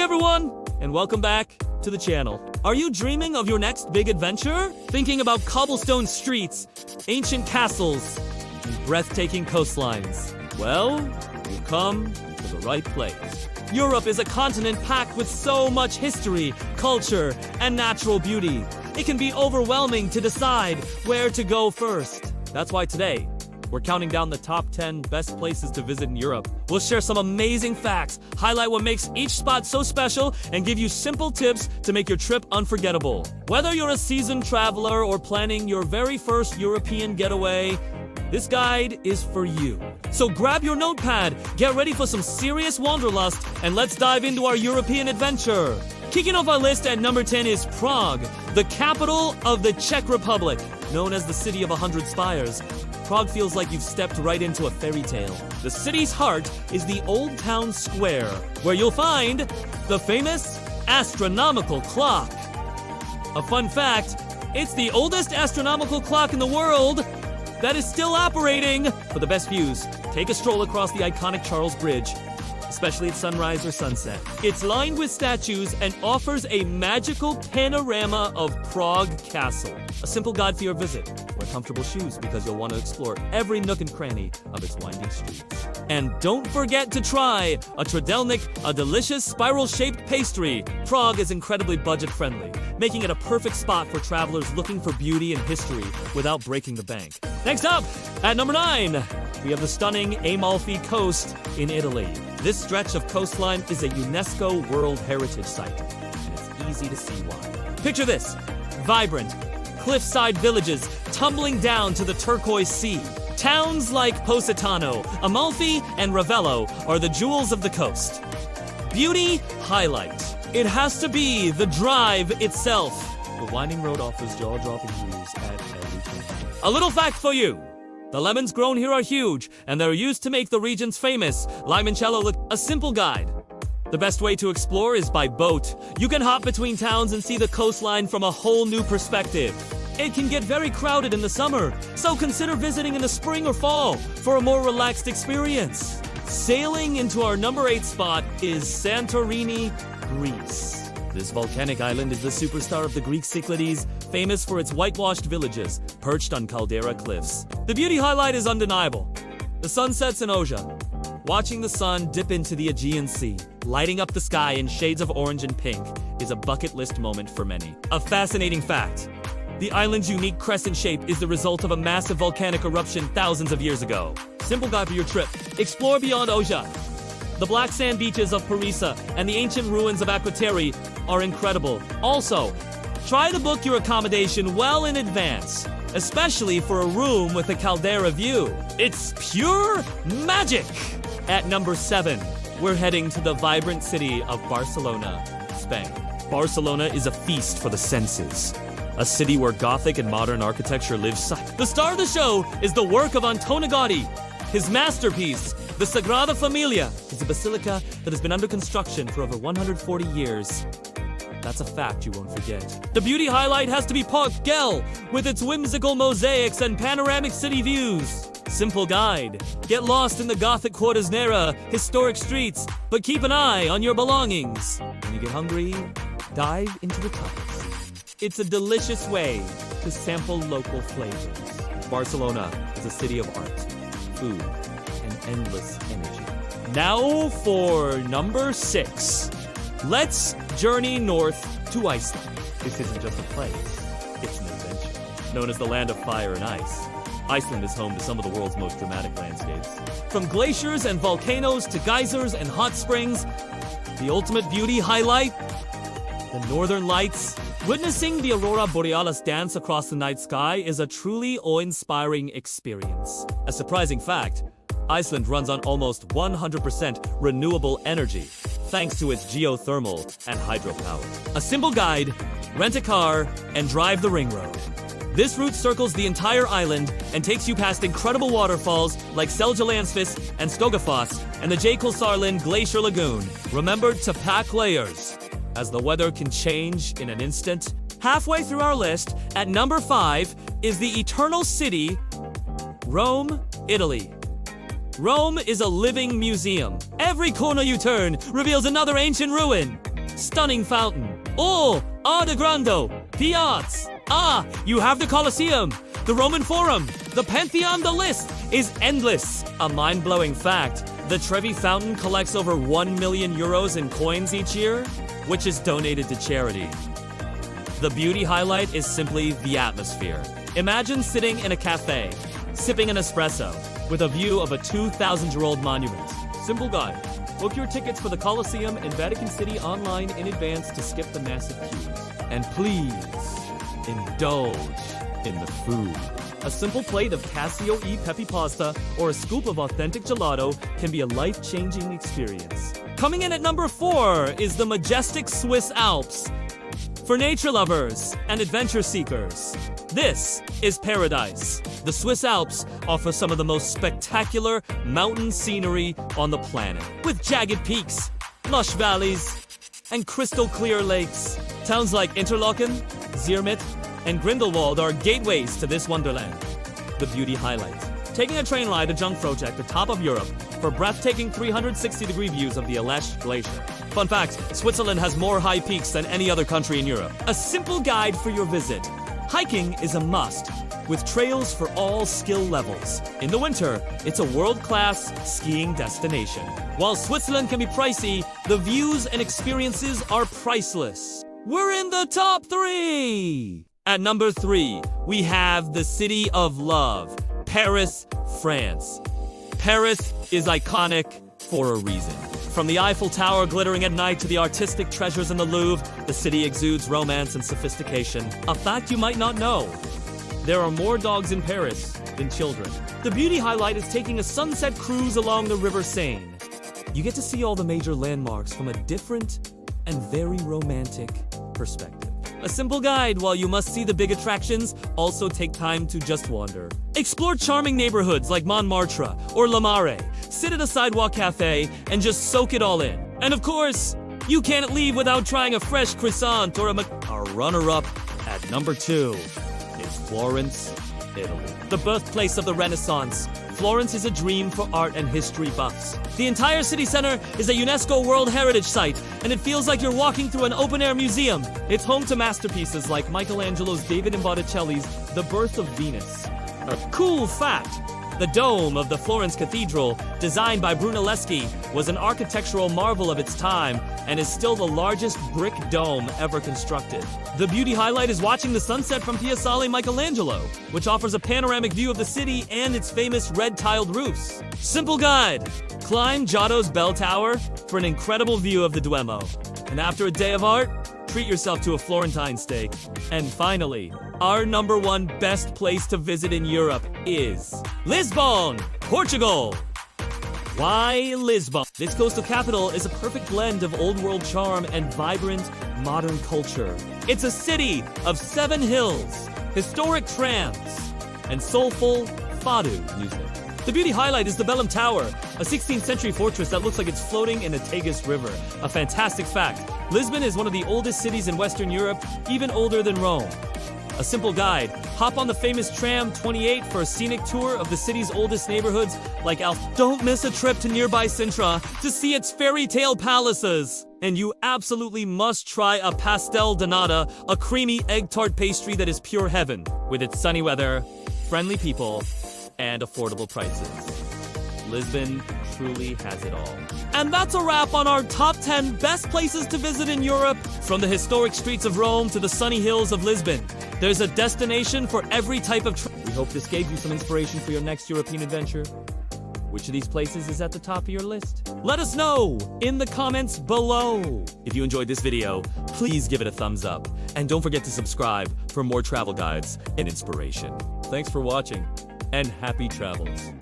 everyone, and welcome back to the channel. Are you dreaming of your next big adventure? Thinking about cobblestone streets, ancient castles, and breathtaking coastlines? Well, you've come to the right place. Europe is a continent packed with so much history, culture, and natural beauty. It can be overwhelming to decide where to go first. That's why today, we're counting down the top 10 best places to visit in Europe. We'll share some amazing facts, highlight what makes each spot so special, and give you simple tips to make your trip unforgettable. Whether you're a seasoned traveler or planning your very first European getaway, this guide is for you. So grab your notepad, get ready for some serious wanderlust, and let's dive into our European adventure. Kicking off our list at number 10 is Prague, the capital of the Czech Republic. Known as the City of 100 Spires, Prague feels like you've stepped right into a fairy tale. The city's heart is the Old Town Square, where you'll find the famous astronomical clock. A fun fact, it's the oldest astronomical clock in the world that is still operating. For the best views, take a stroll across the iconic Charles Bridge, especially at sunrise or sunset. It's lined with statues and offers a magical panorama of Prague Castle. A simple guide for your visit. Wear comfortable shoes because you'll want to explore every nook and cranny of its winding streets. And don't forget to try a Trdelník, a delicious spiral-shaped pastry. Prague is incredibly budget-friendly, making it a perfect spot for travelers looking for beauty and history without breaking the bank. Next up, at number 9, we have the stunning Amalfi Coast in Italy. This stretch of coastline is a UNESCO World Heritage Site, and it's easy to see why. Picture this: vibrant, cliffside villages tumbling down to the turquoise sea. Towns like Positano, Amalfi, and Ravello are the jewels of the coast. Beauty highlight: it has to be the drive itself. The winding road offers jaw-dropping views at every turn. A little fact for you: the lemons grown here are huge, and they're used to make the region's famous limoncello look. A simple guide: the best way to explore is by boat. You can hop between towns and see the coastline from a whole new perspective. It can get very crowded in the summer, so consider visiting in the spring or fall for a more relaxed experience. Sailing into our number 8 spot is Santorini, Greece. This volcanic island is the superstar of the Greek Cyclades, famous for its whitewashed villages perched on caldera cliffs. The beauty highlight is undeniable: the sunsets in Oja. Watching the sun dip into the Aegean Sea, lighting up the sky in shades of orange and pink, is a bucket list moment for many. A fascinating fact: the island's unique crescent shape is the result of a massive volcanic eruption thousands of years ago. Simple guide for your trip: explore beyond Oja. The black sand beaches of Parisa and the ancient ruins of Akrotiri are incredible. Also, try to book your accommodation well in advance, especially for a room with a caldera view. It's pure magic! At number 7, we're heading to the vibrant city of Barcelona, Spain. Barcelona is a feast for the senses. A city where Gothic and modern architecture live side. The star of the show is the work of Antoni Gaudi. His masterpiece, the Sagrada Familia, is a basilica that has been under construction for over 140 years. That's a fact you won't forget. The beauty highlight has to be Park Güell, with its whimsical mosaics and panoramic city views. Simple guide: get lost in the Gothic Quarternera, historic streets, but keep an eye on your belongings. When you get hungry, dive into the tapas. It's a delicious way to sample local flavors. Barcelona is a city of art, food, and endless energy. Now for number 6. Let's journey north to Iceland. This isn't just a place, it's an adventure. Known as the land of fire and ice, Iceland is home to some of the world's most dramatic landscapes. From glaciers and volcanoes to geysers and hot springs, the ultimate beauty highlight: the northern lights. Witnessing the Aurora Borealis dance across the night sky is a truly awe-inspiring experience. A surprising fact: Iceland runs on almost 100% renewable energy, thanks to its geothermal and hydropower. A simple guide: rent a car and drive the ring road. This route circles the entire island and takes you past incredible waterfalls like Seljalandsfoss and Skogafoss and the Jökulsárlón Glacier Lagoon. Remember to pack layers, as the weather can change in an instant. Halfway through our list, at number 5, is the Eternal City, Rome, Italy. Rome is a living museum. Every corner you turn reveals another ancient ruin. stunning fountain. Oh, de Grando, Piazza. You have the Colosseum, the Roman Forum, the Pantheon. The list is endless. A mind-blowing fact, the Trevi Fountain collects over 1 million euros in coins each year, which is donated to charity. The beauty highlight is simply the atmosphere. Imagine sitting in a cafe, sipping an espresso, with a view of a 2,000-year-old monument. Simple guide. Book your tickets for the Colosseum in Vatican City online in advance to skip the massive queues. And please, indulge in the food. A simple plate of Cassio e Pepe pasta or a scoop of authentic gelato can be a life-changing experience. Coming in at number 4 is the majestic Swiss Alps. For nature lovers and adventure seekers, this is paradise. The Swiss Alps offer some of the most spectacular mountain scenery on the planet. With jagged peaks, lush valleys, and crystal clear lakes. Towns like Interlaken, Zermatt, and Grindelwald are gateways to this wonderland. The beauty highlight. Taking a train ride to Jungfrau at the top of Europe for breathtaking 360-degree views of the Aletsch Glacier. Fun fact, Switzerland has more high peaks than any other country in Europe. A simple guide for your visit. Hiking is a must, with trails for all skill levels. In the winter, it's a world-class skiing destination. While Switzerland can be pricey, the views and experiences are priceless. We're in the top 3! At number 3, we have the City of Love, Paris, France. Paris is iconic for a reason. From the Eiffel Tower glittering at night to the artistic treasures in the Louvre, the city exudes romance and sophistication. A fact you might not know. There are more dogs in Paris than children. The beauty highlight is taking a sunset cruise along the River Seine. You get to see all the major landmarks from a different and very romantic perspective. A simple guide, while you must see the big attractions, also take time to just wander. Explore charming neighborhoods like Montmartre or Le Marais. Sit at a sidewalk cafe and just soak it all in. And of course, you can't leave without trying a fresh croissant or Our runner-up at number 2 is Florence, Italy. The birthplace of the Renaissance, Florence is a dream for art and history buffs. The entire city center is a UNESCO World Heritage Site, and it feels like you're walking through an open-air museum. It's home to masterpieces like Michelangelo's David and Botticelli's The Birth of Venus. A cool fact, the dome of the Florence Cathedral, designed by Brunelleschi, was an architectural marvel of its time and is still the largest brick dome ever constructed. The beauty highlight is watching the sunset from Piazzale Michelangelo, which offers a panoramic view of the city and its famous red-tiled roofs. Simple guide. Climb Giotto's Bell Tower for an incredible view of the Duomo. And after a day of art, treat yourself to a Florentine steak. And finally, our number 1 best place to visit in Europe is Lisbon, Portugal. Why Lisbon? This coastal capital is a perfect blend of old world charm and vibrant modern culture. It's a city of 7 hills, historic trams, and soulful fado music. The beauty highlight is the Belém Tower, a 16th century fortress that looks like it's floating in the Tagus River. A fantastic fact, Lisbon is one of the oldest cities in Western Europe, even older than Rome. A simple guide, hop on the famous tram 28 for a scenic tour of the city's oldest neighborhoods like Don't miss a trip to nearby Sintra to see its fairy tale palaces. And you absolutely must try a pastel de nata, a creamy egg tart pastry that is pure heaven, with its sunny weather, friendly people, and affordable prices. Lisbon truly has it all. And that's a wrap on our top 10 best places to visit in Europe. From the historic streets of Rome to the sunny hills of Lisbon, there's a destination for every type of We hope this gave you some inspiration for your next European adventure. Which of these places is at the top of your list? Let us know in the comments below. If you enjoyed this video, please give it a thumbs up. And don't forget to subscribe for more travel guides and inspiration. Thanks for watching, and happy travels.